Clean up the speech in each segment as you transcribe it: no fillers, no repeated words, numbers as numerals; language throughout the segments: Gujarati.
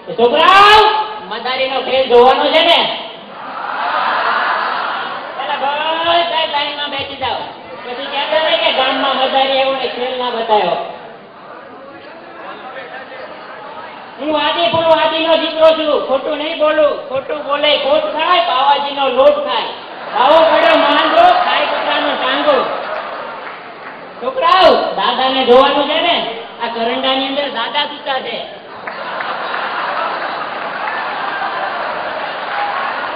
છોકરાઓ મદારીનો ખેલ જોવાનો છે ને? પેલા બધા લાઈનમાં બેસી જાઓ, પછી કહેતા નહીં કે ગામમાં મદારી એવો ખેલ ના બતાવ્યો. હું આદિનો દીકરો છું, ખોટું નહીં બોલું. ખોટું બોલે ખોટ ખાય, પાવાજીનો લોટ ખાય. ભાવો પડ્યો માંગો, ખાય કૂતરાનો ટાંગો. છોકરાઓ દાદાને જોવાનું છે ને? આ કરંડાની અંદર દાદા સૂતા છે.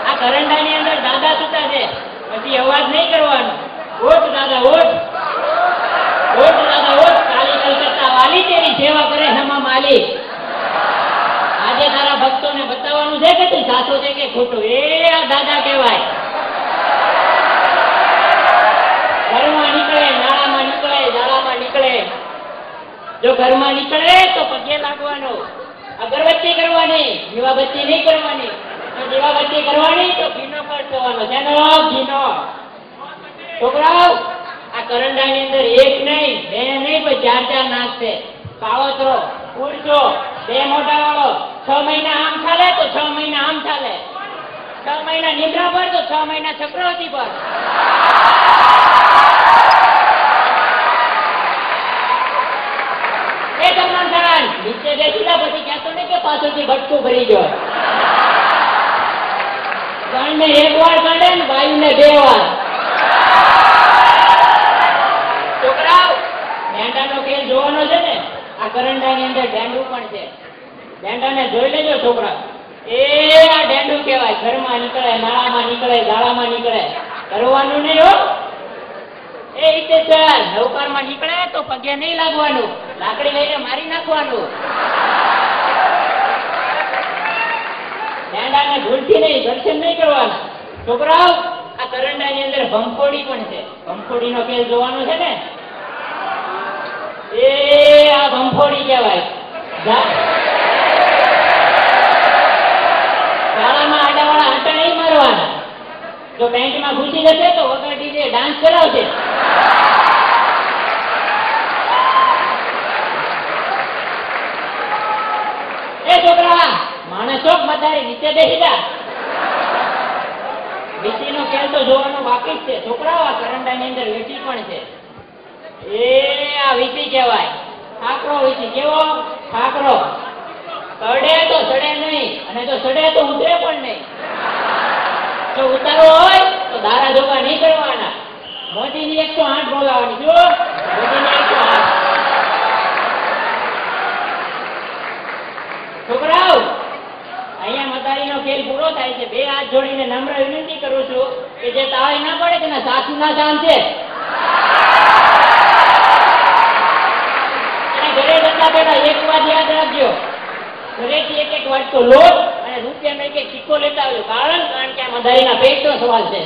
આ કરંડાની અંદર દાદા સૂતા છે. પછી અવાજ નહીં કરવાનો. ઓટ દાદા ઓટ, ઓટ દાદા ઓટ. કાલી કલકત્તા વાલી તેરી સેવા કરે હમા માલી. આજે તારા ભક્તોને બતાવવાનું છે કે તું સાચો છે કે ખોટું. એ આ દાદા કહેવાય. ઘરમાં નીકળે, નાળામાં નીકળે, ઝાડામાં નીકળે. જો ઘરમાં નીકળે તો પગે લાગવાનો, અગરબત્તી કરવાની, દીવાબત્તી નહીં કરવાની. જો દીવાબત્તી કરવાની તો ઘીનો ખર્ચ થવાનો. જેનો ઘીનો. છોકરાઓ આ કરંડાની અંદર એક નહીં, બે નહીં, પણ ચાર ચાર નાક છે. કાળોતરો, ઉડજો, બે મોટા વાળો. 6 મહિના આમ ચાલે તો 6 મહિના આમ ચાલે. 6 મહિના નિદ્રા પર તો 6 મહિના ચક્રવર્તી પર. એ તમારા નીચે બેસીલા પછી કહેતો ને કે પાછળથી ભટકું ભરી ગયો. કાનને એક વાર કાઢે ને વાયુને 2 વાર. છોકરાઓ ડેંડાનો ખેલ જોવાનો છે ને? આ કરંડાની અંદર ડેંડું પણ છે. ડેંડાને જોઈ લેજો છોકરા. એ આ ડેંડું કહેવાય. ઘરમાં નીકળે, નાળામાં નીકળે, ઝાડામાં નીકળે. કરવાનું નહીં હો. એ રીતે ચાલ. નૌકારમાં નીકળે તો પગે નહીં લાગવાનું, લાકડી લઈને મારી નાખવાનું. ડેંડાને ભૂલથી નહીં, દર્શન નહીં કરવાના. છોકરાઓ આ કરંડાની અંદર ભંફોડી પણ છે. ભંફોડીનો ખેલ જોવાનો છે ને? એ આ ભંફોડી કહેવાય. શાળામાં આડાવાળા આટા નહીં મારવાના. જો પેન્ટમાં ઘૂસી જશે તો વગર ડીજે ડાન્સ કરાવશે. એ છોકરા માણસો મદારી નીચે બેસી જા. વીટીનો ખેલ તો જોવાનો બાકી જ છે. છોકરાઓ આ કરંડાની અંદર વીટી પણ છે. એ આ વીટી કહેવાય. ઠાકરો વીટી. કેવો ઠાકરો? ચડે તો ચડે નહીં, અને જો ચડે તો ઉતરે પણ નહીં. જો ઉતારો હોય તો દારા ધોકા નહીં કરવાના. મોદીની 108 બોલાવવાની. જો મોદીની 108. છોકરાઓ અહીંયા મદારીનો ખેલ પૂરો થાય છે. 2 હાથ જોડીને નમ્ર વિનંતી કરું છું કે જે તાળી ના પડે તેના સાસુના જાન છે. અને ઘરે જતા પહેલા એક વાત યાદ રાખજો. ઘરેથી એક વાટકો લોટ અને રૂપિયાનો એક સિક્કો લેતા આવજો. કારણ કે આ મદારીના પેટનો સવાલ છે.